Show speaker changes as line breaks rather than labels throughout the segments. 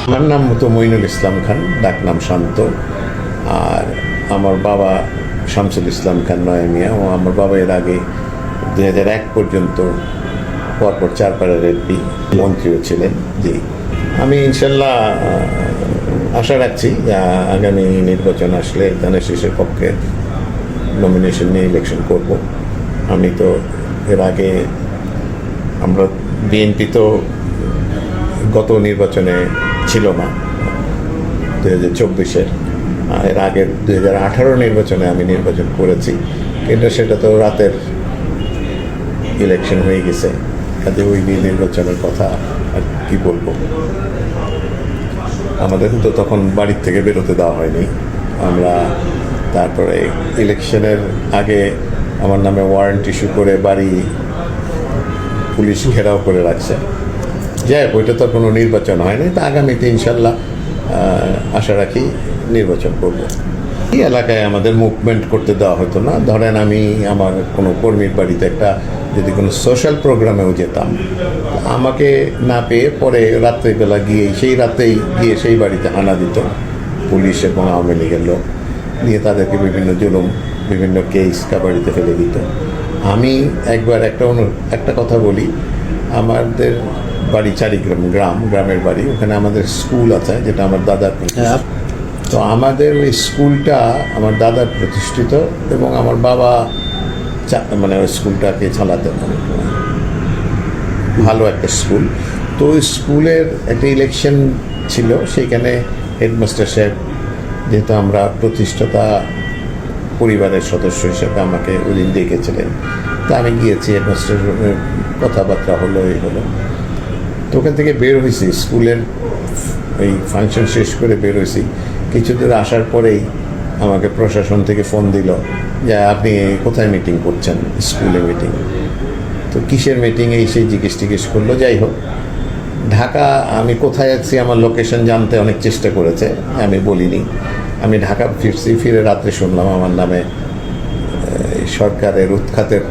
আমার নাম তো মঈনুল ইসলাম খান, ডাকনাম শান্ত। আর আমার বাবা শামসুল ইসলাম খান নয়মিয়া, ও আমার বাবা এর আগে 2001 পর্যন্ত পরপর 4 বারের এমপি, মন্ত্রীও ছিলেন। জি, আমি ইনশাল্লাহ আশা রাখছি আগামী নির্বাচন আসলে ধানের শীষের পক্ষে নমিনেশন নিয়ে ইলেকশন করব। আমি তো এর আগে আমরা বিএনপি তো গত নির্বাচনে ছিল না 2024-এর, এর আগের 2018 নির্বাচনে আমি নির্বাচন করেছি, কিন্তু সেটা তো রাতের ইলেকশন হয়ে গেছে। কাজে ওই নির্বাচনের কথা আর কি বলবো। আমাদের তো তখন বাড়ির থেকে বেরোতে দেওয়া হয়নি। আমরা তারপরে ইলেকশনের আগে আমার নামে ওয়ারেন্ট ইস্যু করে বাড়ি পুলিশ ঘেরাও করে রাখছে। যাই হোক, ওইটা তো কোনো নির্বাচন হয়নি। তা আগামীতে ইনশাল্লাহ আশা রাখি নির্বাচন করব। এই এলাকায় আমাদের মুভমেন্ট করতে দেওয়া হতো না। ধরেন আমি আমার কোনো কর্মীর বাড়িতে একটা যদি কোনো সোশ্যাল প্রোগ্রামেও যেতাম, আমাকে না পেয়ে পরে রাত্রিবেলা গিয়ে সেই রাতেই গিয়ে সেই বাড়িতে হানা দিত পুলিশ এবং আওয়ামী লীগের লোক, দিয়ে তাদেরকে বিভিন্ন জুলুম, বিভিন্ন কেস কাবাড়িতে ফেলে দিত। আমি একবার একটা কথা বলি, আমাদের বাড়ি গ্রামের বাড়ি, ওখানে আমাদের স্কুল আছে যেটা আমার দাদার প্রতিষ্ঠিত। তো আমাদের ওই স্কুলটা আমার দাদার প্রতিষ্ঠিত এবং আমার বাবা মানে ওই স্কুলটাকে চালাতেন, ভালো একটা স্কুল। তো ওই স্কুলের একটা ইলেকশন ছিল, সেইখানে হেডমাস্টার সাহেব, যেহেতু আমরা প্রতিষ্ঠাতা পরিবারের সদস্য হিসেবে আমাকে ওই দিন ডেকেছিলেন। তা আমি গিয়েছি, হেডমাস্টার কথাবার্তা হলো, এই হলো। তো ওখান থেকে বের হয়েছি, স্কুলের এই ফাংশন শেষ করে বের হয়েছি। কিছু দূর আসার পরেই আমাকে প্রশাসন থেকে ফোন দিল যে আপনি কোথায় মিটিং করছেন? স্কুলে মিটিং। তো কিসের মিটিং এই সেই জিজ্ঞেস করলো। যাই হোক, ঢাকা আমি কোথায় আছি আমার লোকেশন জানতে অনেক চেষ্টা করেছে, আমি বলিনি। আমি ঢাকা ফিরছি, ফিরে রাত্রে শুনলাম আমার নামে সরকারের উৎখাতের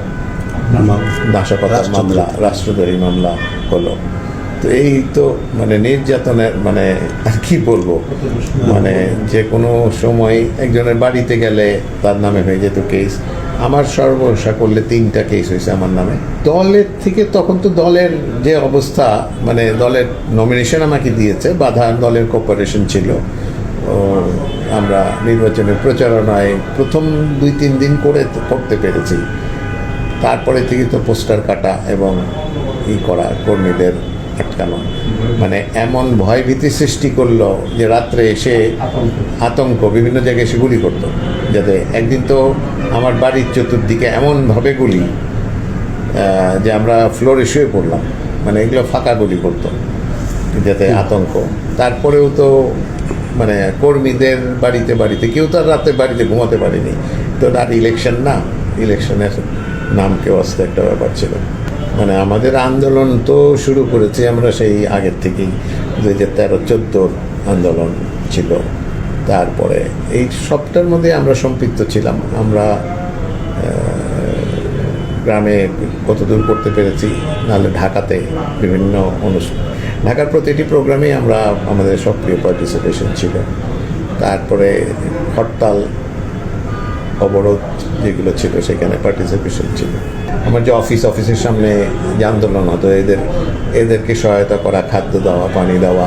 নাশকতার মামলা, রাষ্ট্রদ্রোহী মামলা হলো। তো এই তো মানে নির্যাতনের মানে আর কি বলবো, মানে যে কোনো সময় একজনের বাড়িতে গেলে তার নামে হয়ে যেত কেস। আমার সর্বসা করলে 3টা কেস হয়েছে আমার নামে। দলের থেকে তখন তো দলের যে অবস্থা, মানে দলের নমিনেশন আমাকে দিয়েছে, বাধা দলের কোঅপারেশন ছিল। আমরা নির্বাচনের প্রচারণায় প্রথম 2-3 দিন করতে পেরেছি। তারপরে থেকে তো পোস্টার কাটা এবং করা, কর্মীদের আটকানো, মানে এমন ভয়ভীতি সৃষ্টি করলো যে রাত্রে এসে আতঙ্ক, বিভিন্ন জায়গায় এসে গুলি করতো। যাতে একদিন তো আমার বাড়ির চতুর্দিকে এমনভাবে গুলি যে আমরা ফ্লোরে শুয়ে পড়লাম, মানে এগুলো ফাঁকা গুলি করতো যাতে আতঙ্ক। তারপরেও তো মানে কর্মীদের বাড়িতে কেউ তো আর রাতে বাড়িতে ঘুমাতে পারেনি। তো আর ইলেকশন না, ইলেকশনের নাম কেউ আসতে একটা ব্যাপার ছিল। মানে আমাদের আন্দোলন তো শুরু করেছি আমরা সেই আগের থেকেই, 2013-14 আন্দোলন ছিল। তারপরে এই সবটার মধ্যে আমরা সম্পৃক্ত ছিলাম। আমরা গ্রামে কতদূর করতে পেরেছি, নাহলে ঢাকাতে বিভিন্ন অনুষ্ঠান, ঢাকার প্রতিটি প্রোগ্রামেই আমাদের সক্রিয় পার্টিসিপেশন ছিল। তারপরে হরতাল, অবরোধ যেগুলো ছিল সেখানে পার্টিসিপেশন ছিল। আমার যে অফিসের সামনে যে আন্দোলন হতো, এদেরকে সহায়তা করা, খাদ্য দেওয়া, পানি দেওয়া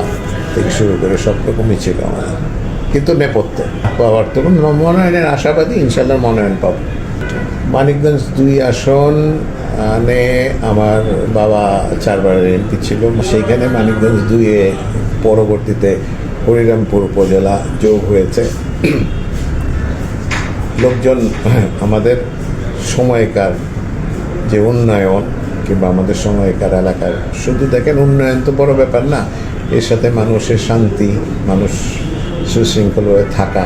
থেকে শুরু করে সব রকমই ছিল আমাদের। কিন্তু নেপথ্যে পাওয়ার তখন মনোনয়নের আশাবাদী, ইনশাল্লাহ মনোনয়ন পাবো। মানিকগঞ্জ 2 আসনে আমার বাবা 4 বারের এমপি ছিল। সেইখানে মানিকগঞ্জ 2-এ পরবর্তীতে হরিরামপুর উপজেলা যোগ হয়েছে। লোকজন আমাদের সময়কার যে উন্নয়ন কিংবা আমাদের সময়কার এলাকার, শুধু দেখেন উন্নয়ন তো বড় ব্যাপার না, এর সাথে মানুষের শান্তি, মানুষ সুশৃঙ্খলভাবে থাকা,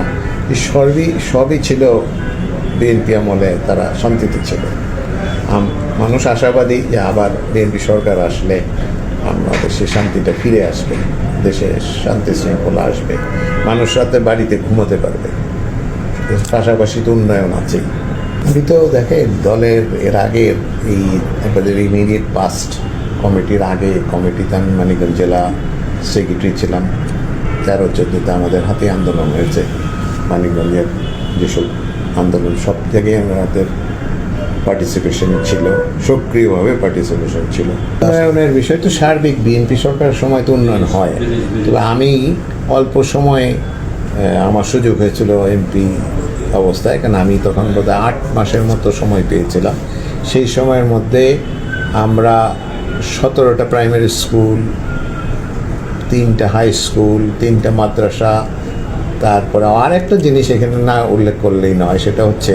এই সবই ছিল বিএনপি আমলে, তারা শান্তিতে ছিল। মানুষ আশাবাদী যে আবার বিএনপি সরকার আসলে আমাদের সে শান্তিটা ফিরে আসবে, দেশে শান্তি শৃঙ্খলা আসবে, মানুষ রাতে বাড়িতে ঘুমোতে পারবে। পাশাপাশি তো উন্নয়ন আছেই। আমি তো দেখেন দলের এর আগের এই আমাদের ইমিডিয়েট পাস্ট কমিটির আগে কমিটিতে আমি মানিকগঞ্জ জেলা সেক্রেটারি ছিলাম, 13-14 আমাদের হাতে আন্দোলন হয়েছে, মানিকগঞ্জের যেসব আন্দোলন সব জায়গায় আমাদের পার্টিসিপেশন ছিল, সক্রিয়ভাবে পার্টিসিপেশন ছিল। উন্নয়নের বিষয় তো সার্বিক, বিএনপি সরকারের সময় তো উন্নয়ন হয়, তবে আমি অল্প সময়ে আমার সুযোগ হয়েছিল এমপি অবস্থায়, কারণ আমি তখন বোধহয় 8 মাসের মতো সময় পেয়েছিলাম। সেই সময়ের মধ্যে আমরা 17টা প্রাইমারি স্কুল, 3টা হাই স্কুল, 3টা মাদ্রাসা, তারপরে আর একটা জিনিস এখানে না উল্লেখ করলেই নয়, সেটা হচ্ছে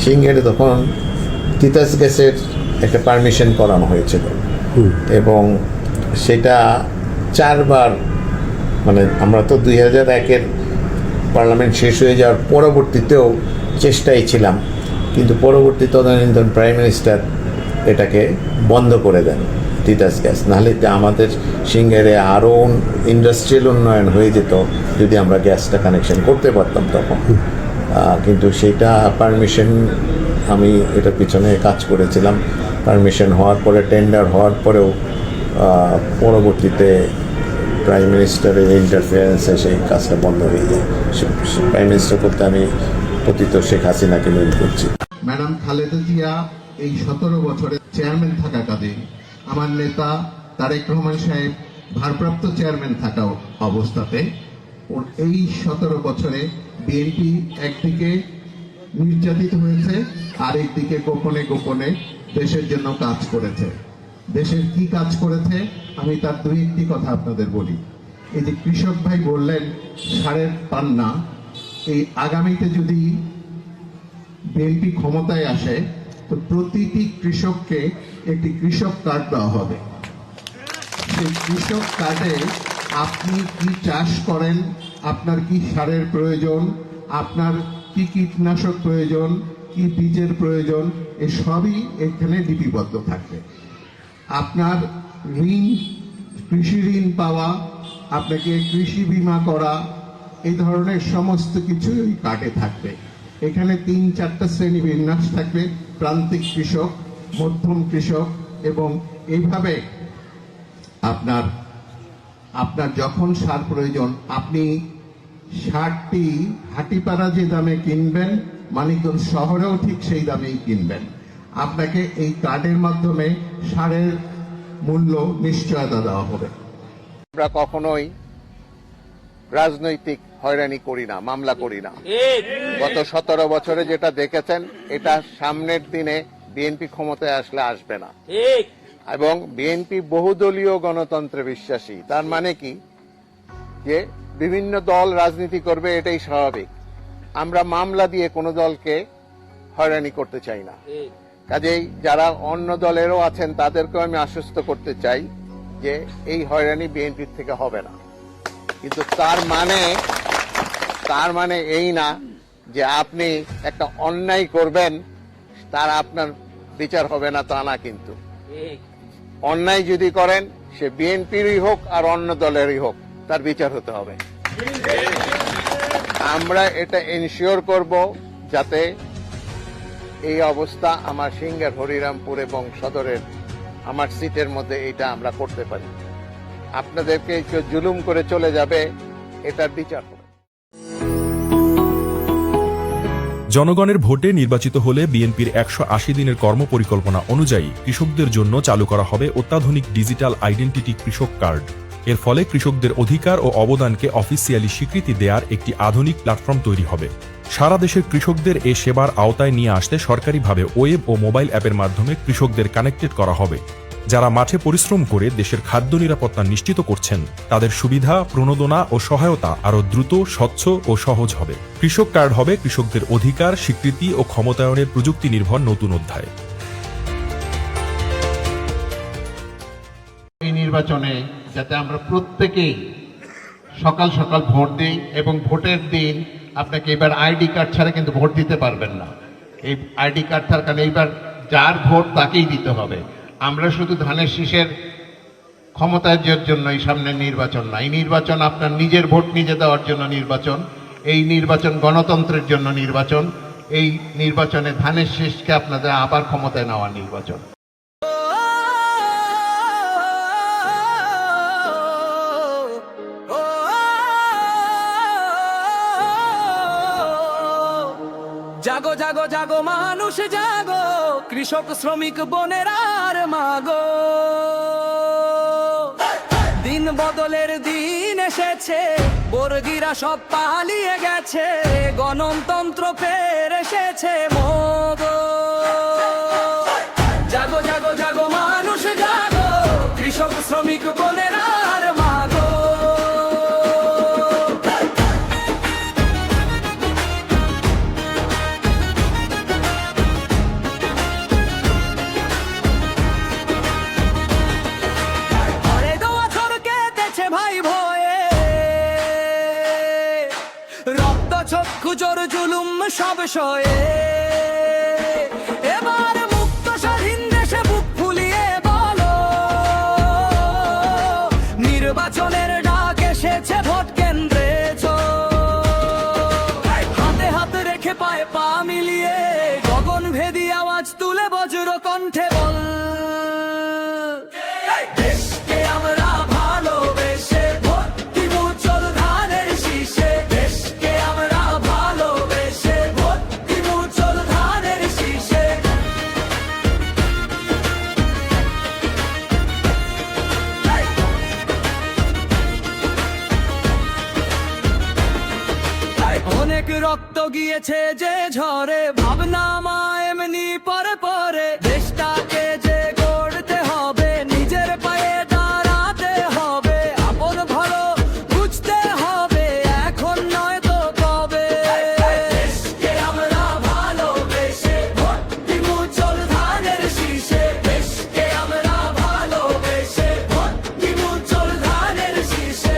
সিঙ্গারে তখন তিতাস গ্যাসের একটা পারমিশন করানো হয়েছিল এবং সেটা 4 বার, মানে আমরা তো 2001-এর পার্লামেন্ট শেষ হয়ে যাওয়ার পরবর্তীতেও চেষ্টায় ছিলাম, কিন্তু পরবর্তী তদানীন্তন প্রাইম মিনিস্টার এটাকে বন্ধ করে দেন তিতাস গ্যাস, নাহলে আমাদের সিঙ্গারে আরও ইন্ডাস্ট্রিয়াল উন্নয়ন হয়ে যেত যদি আমরা গ্যাসটা কানেকশন করতে পারতাম তখন। কিন্তু সেটা পারমিশন, আমি এটার পিছনে কাজ করেছিলাম, পারমিশন হওয়ার পরে, টেন্ডার হওয়ার পরেও পরবর্তীতে প্রাইম মিনিস্টারের ইন্টারফেয়ারেন্সে সেই কাজটা বন্ধ হয়ে যায়। প্রাইম মিনিস্টার করতে আমি পতিত শেখ হাসিনাকে মেল করছি।
ম্যাডাম খালেদা জিয়া এই 17 বছরের চেয়ারম্যান থাকাকালীন আমার নেতা তারেক রহমান সাহেব ভারপ্রাপ্ত চেয়ারম্যান থাকা অবস্থাতে এই 17 বছরে বিএনপি একদিকে নির্যাতিত হয়েছে, আরেকদিকে গোপনে গোপনে দেশের জন্য কাজ করেছে। দেশের কি কাজ করেছে আমি তার 2-1টি কথা আপনাদের বলি। এই যে কৃষক ভাই বললেন সারের পান না, এই আগামীতে যদি বিএনপি ক্ষমতায় আসে তো প্রতিটি কৃষককে একটি কৃষক কার্ড দেওয়া হবে। সেই কৃষক কার্ডে আপনি কি চাষ করেন, আপনার কি সারের প্রয়োজন, আপনার কি কীটনাশক প্রয়োজন, কি বীজের প্রয়োজন, এ সবই এখানে লিপিবদ্ধ থাকবে। আপনার ঋণ, কৃষি ঋণ পাওয়া, আপনাকে কৃষি বীমা করা, এই ধরনের সমস্ত কিছু ওই কার্ডে থাকবে। এখানে 3-4টা শ্রেণী বিন্যাস থাকবে, প্রান্তিক কৃষক, মধ্যম কৃষক, এবং এইভাবে আপনার যখন সার প্রয়োজন আপনি সারটি হাটিপাড়া যে দামে কিনবেন, মানিকগঞ্জ শহরেও ঠিক সেই দামেই কিনবেন। আপনাকে এই কার্ডের মাধ্যমে সারের মূল্য নিশ্চয়তা দেওয়া হবে।
আমরা কখনোই রাজনৈতিক হয়রানি করি না, মামলা করি না। গত 17 বছরে যেটা দেখেছেন, এটা সামনের দিনে বিএনপি ক্ষমতায় আসলে আসবে না। এবং বিএনপি বহুদলীয় গণতন্ত্রে বিশ্বাসী। তার মানে কি, যে বিভিন্ন দল রাজনীতি করবে, এটাই স্বাভাবিক। আমরা মামলা দিয়ে কোনো দলকে হয়রানি করতে চাই না। কাজেই যারা অন্য দলেরও আছেন তাদেরকেও আমি আশ্বস্ত করতে চাই যে এই হয়রানি বিএনপির থেকে হবে না। কিন্তু তার মানে এই না যে আপনি একটা অন্যায় করবেন তার আপনার বিচার হবে না, তা না। কিন্তু অন্যায় যদি করেন, সে বিএনপিরই হোক আর অন্য দলেরই হোক, তার বিচার হতে হবে। আমরা এটা এনশিওর করব যাতে এই অবস্থা আমার সিঙ্গার, হরিরামপুর এবং সদরের আমার সিটের মধ্যে এটা আমরা করতে পারি। আপনাদেরকে কেউ জুলুম করে চলে যাবে, এটার বিচার হবে।
জনগণের ভোটে নির্বাচিত হলে বিএনপির 180 দিনের কর্মপরিকল্পনা অনুযায়ী কৃষকদের জন্য চালু করা হবে অত্যাধুনিক ডিজিটাল আইডেন্টিটি কৃষক কার্ড। এর ফলে কৃষকদের অধিকার ও অবদানকে অফিসিয়ালি স্বীকৃতি দেওয়ার একটি আধুনিক প্ল্যাটফর্ম তৈরি হবে। সারা দেশের কৃষকদের এ সেবার আওতায় নিয়ে আসতে সরকারিভাবে ওয়েব ও মোবাইল অ্যাপের মাধ্যমে কৃষকদের কানেক্টেড করা হবে। যারা মাঠে পরিশ্রম করে দেশের খাদ্য নিরাপত্তা নিশ্চিত করছেন, তাদের সুবিধা, প্রণোদনা ও সহায়তা আরও দ্রুত, স্বচ্ছ ও সহজ হবে। কৃষক কার্ড হবে কৃষকদের অধিকার, স্বীকৃতি ও ক্ষমতায়নের প্রযুক্তি নির্ভর নতুন অধ্যায়।
এই নির্বাচনে যাতে আমরা প্রত্যেকেই সকাল সকাল ভোট দিই, এবং ভোটের দিন আপনাকে এবার আইডি কার্ড ছাড়া কিন্তু ভোট দিতে পারবেন না। এই আইডি কার্ড থাকার কারণে এইবার যার ভোট তাকেই দিতে হবে। আমরা শুধু ধানের শীষের ক্ষমতায়নের জন্য এই সামনের নির্বাচন না, এই নির্বাচন আপনার নিজের ভোট নিজে দেওয়ার জন্য নির্বাচন। এই নির্বাচন গণতন্ত্রের জন্য নির্বাচন। এই নির্বাচনে ধানের শীষকে আপনাদের আবার ক্ষমতায় নেওয়ার নির্বাচন।
জাগো জাগো জাগো মানুষ জাগো, কৃষক শ্রমিক বোনেরার মাগো। দিন বদলের দিন এসেছে, বর্গীরা সব পালিয়ে গেছে, গণতন্ত্র ফের এসেছে মোগো। জাগো জাগো জাগো মানুষ জাগো, কৃষক শ্রমিক বোনেরার মাগো। ভাই ভয়ে রক্ত চক্ষু জোর জুলুম সব সয়ে, এবার মুক্ত স্বাধীন দেশে বুক ফুলিয়ে বলো, নির্বাচনের ডাক এসেছে ভোট কেন্দ্রে হাতে হাতে রেখে পায়ে পা মিলিয়ে, গগন ভেদি আওয়াজ তুলে বজ্র কণ্ঠে বল, দেশকে আমরা ভালোবেসে ভোট দিব চল ধানের শীষে, দেশকে আমরা ভালোবেসে ভোট দিব চল ধানের শীষে। অনেক রক্ত গিয়েছে যে ঝরে, ভাবনা মা এমনি পরে পরে, দেশটাকে যে গড়তে হবে, নিজের পায়ে দাঁড়াতে হবে, আপন ভালো বুঝতে হবে, এখন নয় তো কবে। দেশকে আমরা ভালোবেসে ভোট দিব চল ধানের শীষে, দেশকে আমরা ভালোবেসে ভোট দিব চল ধানের শীষে।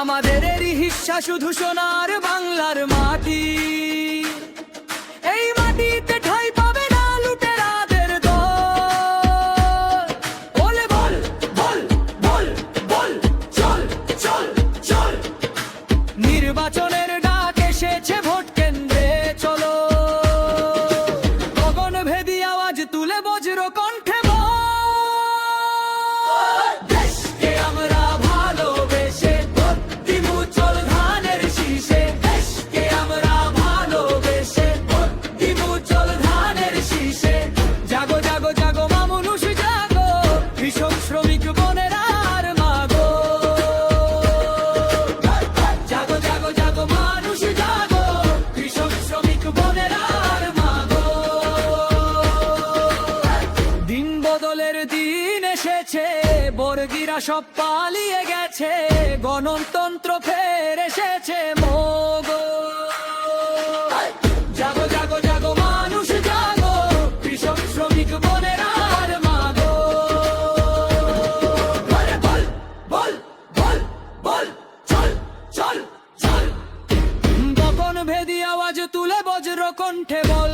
আমাদের হিস্সা শুধু সোনার বাংলার মাটি, এই মাটিতে ঠাঁই পাবে না লুটেরাদের দল। বলে বল বল বল বল চল চল চল, নির্বাচনের ডাক এসেছে ভোট কেন্দ্রে চলো, গগন ভেদি আওয়াজ তুলে বজ্র কণ্ঠে বল, দেশকে আমরা ভালোবেসে ভোট দিব চল ধানের শীষে, দেশকে আমরা ভালোবেসে ভোট দিব চল ধানের শীষে। জাগো জাগো জাগো মানুষ জাগো, কৃষক শ্রমিক বোনেরার মাগো। জাগো জাগো জাগো মানুষ জাগো, কৃষক শ্রমিক বোনেরার মাগো। দিন বদলের দিন এসেছে, বর্গীরা সব পালিয়ে গেছে, গণতন্ত্র ফের এসেছে মোগো। জাগো জাগো জাগো মানুষ জাগো, কৃষক শ্রমিক বোনেরার মাগো। বল বল বল বল বল চল চল চল, গগন ভেদি আওয়াজ তুলে বজ্র কণ্ঠে বল।